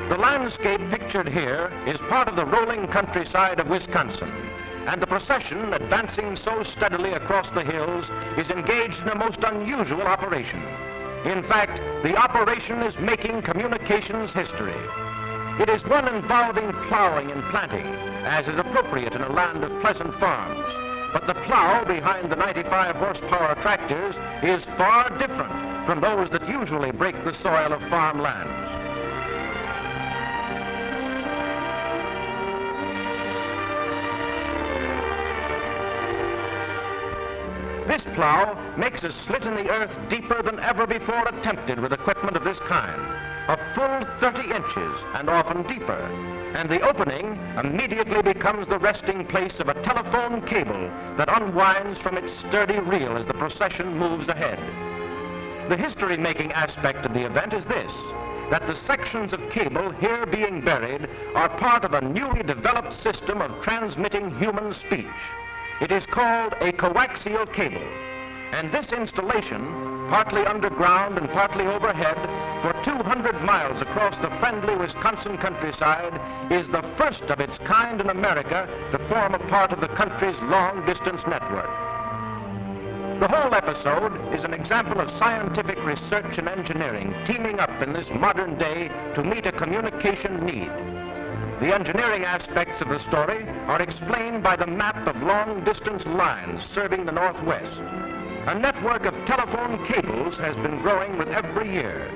The landscape pictured here is part of the rolling countryside of Wisconsin, and the procession, advancing so steadily across the hills, is engaged in a most unusual operation. In fact, the operation is making communications history. It is one involving plowing and planting, as is appropriate in a land of pleasant farms. But the plow behind the 95 horsepower tractors is far different from those that usually break the soil of farmlands. This plow makes a slit in the earth deeper than ever before attempted with equipment of this kind, a full 30 inches and often deeper, and the opening immediately becomes the resting place of a telephone cable that unwinds from its sturdy reel as the procession moves ahead. The history-making aspect of the event is this, that the sections of cable here being buried are part of a newly developed system of transmitting human speech. It is called a coaxial cable, and this installation, partly underground and partly overhead, for 200 miles across the friendly Wisconsin countryside, is the first of its kind in America to form a part of the country's long-distance network. The whole episode is an example of scientific research and engineering teaming up in this modern day to meet a communication need. The engineering aspects of the story are explained by the map of long-distance lines serving the Northwest. A network of telephone cables has been growing with every year,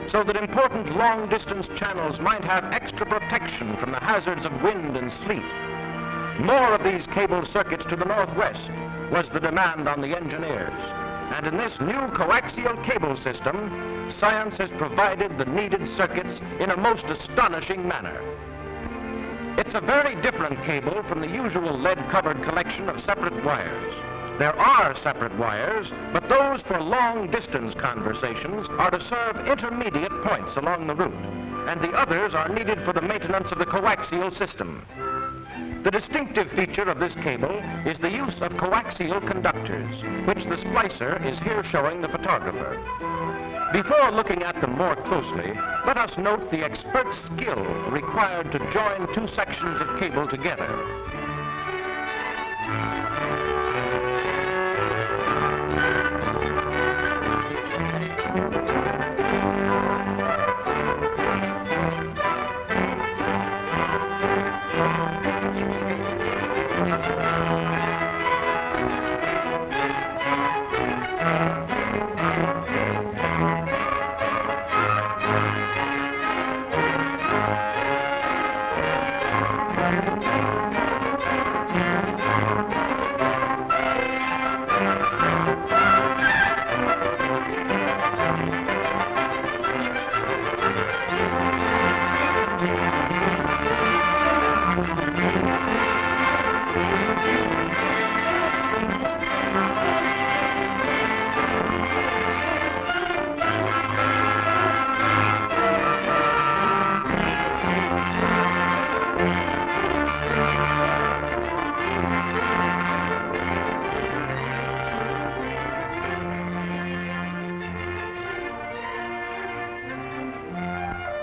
so that important long-distance channels might have extra protection from the hazards of wind and sleet. More of these cable circuits to the Northwest was the demand on the engineers. And in this new coaxial cable system, science has provided the needed circuits in a most astonishing manner. It's a very different cable from the usual lead-covered collection of separate wires. There are separate wires, but those for long-distance conversations are to serve intermediate points along the route, and the others are needed for the maintenance of the coaxial system. The distinctive feature of this cable is the use of coaxial conductors, which the splicer is here showing the photographer. Before looking at them more closely, let us note the expert skill required to join two sections of cable together.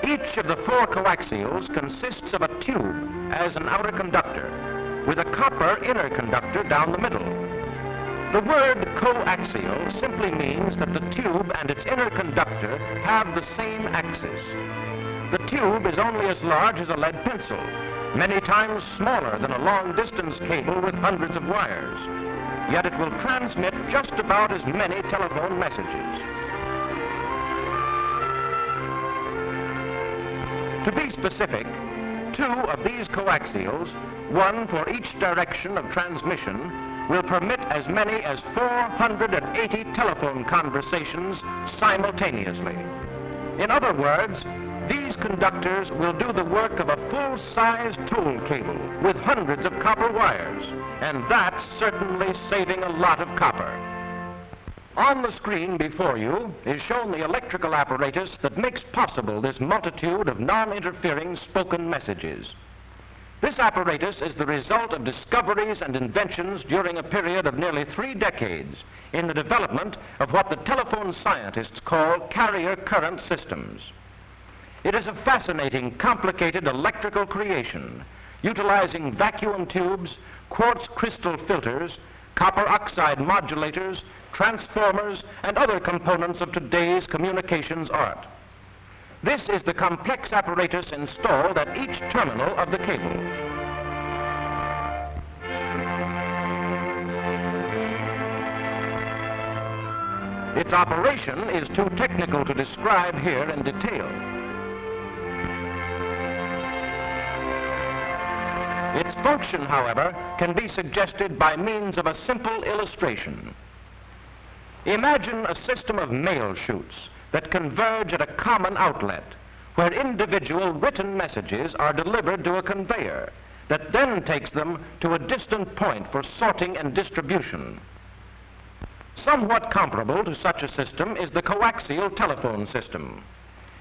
Each of the four coaxials consists of a tube as an outer conductor, with a copper inner conductor down the middle. The word coaxial simply means that the tube and its inner conductor have the same axis. The tube is only as large as a lead pencil, many times smaller than a long-distance cable with hundreds of wires. Yet it will transmit just about as many telephone messages. To be specific, two of these coaxials, one for each direction of transmission, will permit as many as 480 telephone conversations simultaneously. In other words, these conductors will do the work of a full-size toll cable with hundreds of copper wires, and that's certainly saving a lot of copper. On the screen before you is shown the electrical apparatus that makes possible this multitude of non-interfering spoken messages. This apparatus is the result of discoveries and inventions during a period of nearly 3 decades in the development of what the telephone scientists call carrier current systems. It is a fascinating, complicated electrical creation, utilizing vacuum tubes, quartz crystal filters, copper oxide modulators, transformers, and other components of today's communications art. This is the complex apparatus installed at each terminal of the cable. Its operation is too technical to describe here in detail. Its function, however, can be suggested by means of a simple illustration. Imagine a system of mail chutes that converge at a common outlet, where individual written messages are delivered to a conveyor that then takes them to a distant point for sorting and distribution. Somewhat comparable to such a system is the coaxial telephone system.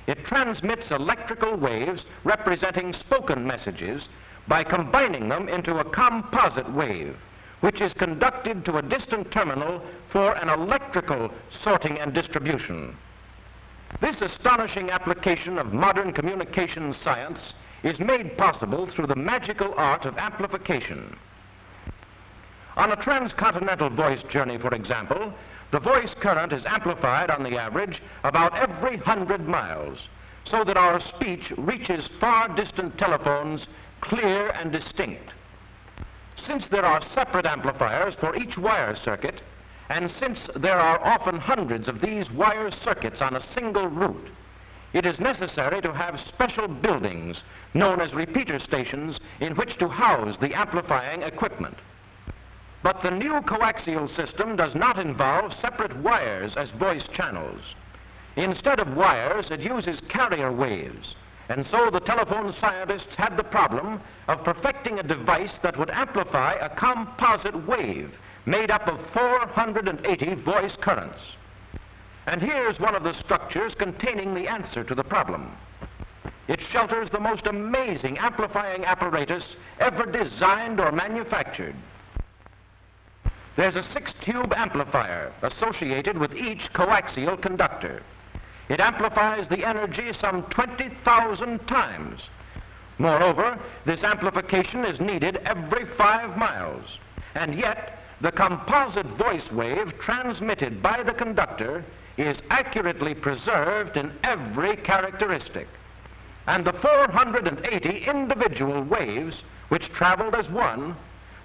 It transmits electrical waves representing spoken messages by combining them into a composite wave, which is conducted to a distant terminal for an electrical sorting and distribution. This astonishing application of modern communications science is made possible through the magical art of amplification. On a transcontinental voice journey, for example, the voice current is amplified on the average about every 100 miles, so that our speech reaches far distant telephones clear and distinct. Since there are separate amplifiers for each wire circuit, and since there are often hundreds of these wire circuits on a single route, it is necessary to have special buildings known as repeater stations in which to house the amplifying equipment. But the new coaxial system does not involve separate wires as voice channels. Instead of wires, it uses carrier waves. And so the telephone scientists had the problem of perfecting a device that would amplify a composite wave made up of 480 voice currents. And here's one of the structures containing the answer to the problem. It shelters the most amazing amplifying apparatus ever designed or manufactured. There's a 6-tube amplifier associated with each coaxial conductor. It amplifies the energy some 20,000 times. Moreover, this amplification is needed every 5 miles. And yet, the composite voice wave transmitted by the conductor is accurately preserved in every characteristic. And the 480 individual waves, which traveled as one,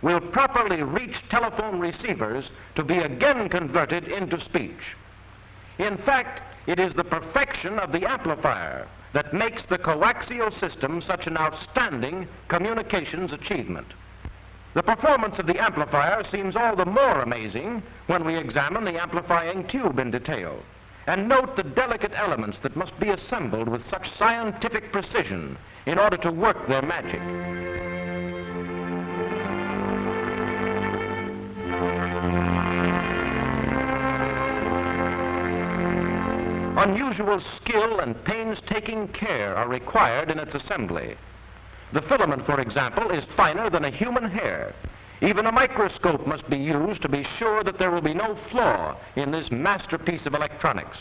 will properly reach telephone receivers to be again converted into speech. In fact, it is the perfection of the amplifier that makes the coaxial system such an outstanding communications achievement. The performance of the amplifier seems all the more amazing when we examine the amplifying tube in detail and note the delicate elements that must be assembled with such scientific precision in order to work their magic. Unusual skill and painstaking care are required in its assembly. The filament, for example, is finer than a human hair. Even a microscope must be used to be sure that there will be no flaw in this masterpiece of electronics.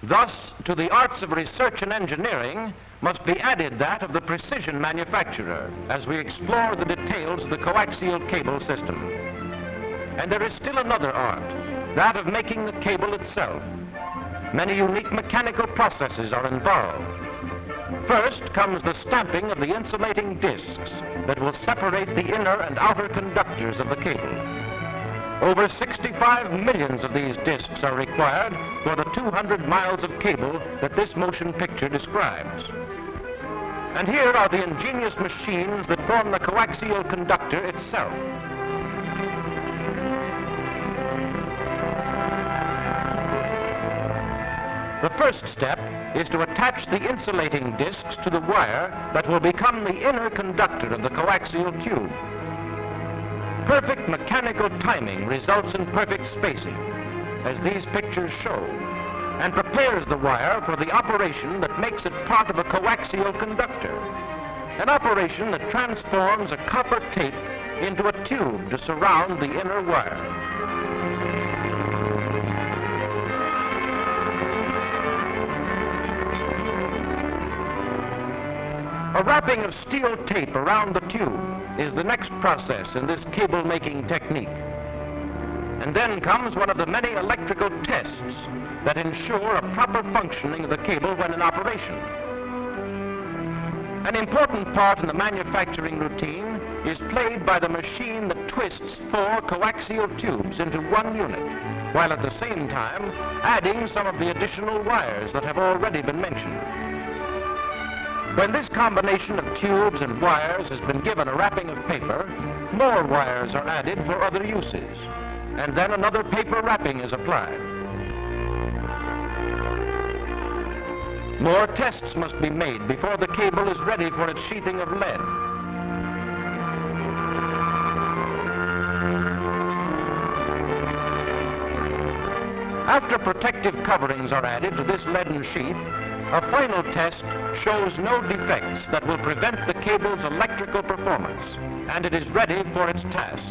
Thus, to the arts of research and engineering must be added that of the precision manufacturer as we explore the details of the coaxial cable system. And there is still another art, that of making the cable itself. Many unique mechanical processes are involved. First comes the stamping of the insulating discs that will separate the inner and outer conductors of the cable. Over 65 millions of these discs are required for the 200 miles of cable that this motion picture describes. And here are the ingenious machines that form the coaxial conductor itself. The first step is to attach the insulating discs to the wire that will become the inner conductor of the coaxial tube. Perfect mechanical timing results in perfect spacing, as these pictures show, and prepares the wire for the operation that makes it part of a coaxial conductor, an operation that transforms a copper tape into a tube to surround the inner wire. A wrapping of steel tape around the tube is the next process in this cable making technique. And then comes one of the many electrical tests that ensure a proper functioning of the cable when in operation. An important part in the manufacturing routine is played by the machine that twists 4 coaxial tubes into one unit, while at the same time adding some of the additional wires that have already been mentioned. When this combination of tubes and wires has been given a wrapping of paper, more wires are added for other uses, and then another paper wrapping is applied. More tests must be made before the cable is ready for its sheathing of lead. After protective coverings are added to this leaden sheath, a final test shows no defects that will prevent the cable's electrical performance, and it is ready for its task.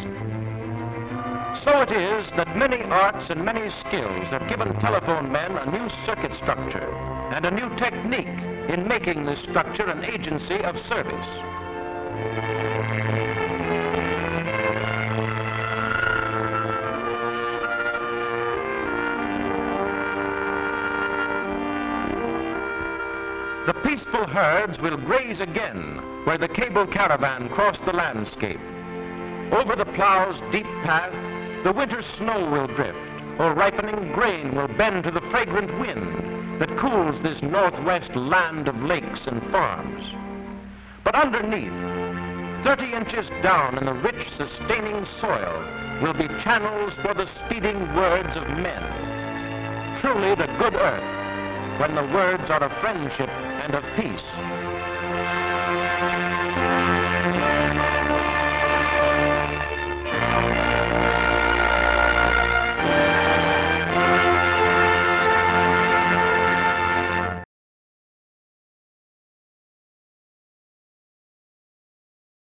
So it is that many arts and many skills have given telephone men a new circuit structure and a new technique in making this structure an agency of service. The peaceful herds will graze again where the cable caravan crossed the landscape. Over the plow's deep path, the winter snow will drift, or ripening grain will bend to the fragrant wind that cools this northwest land of lakes and farms. But underneath, 30 inches down in the rich, sustaining soil, will be channels for the speeding words of men. Truly the good earth, when the words are of friendship and of peace.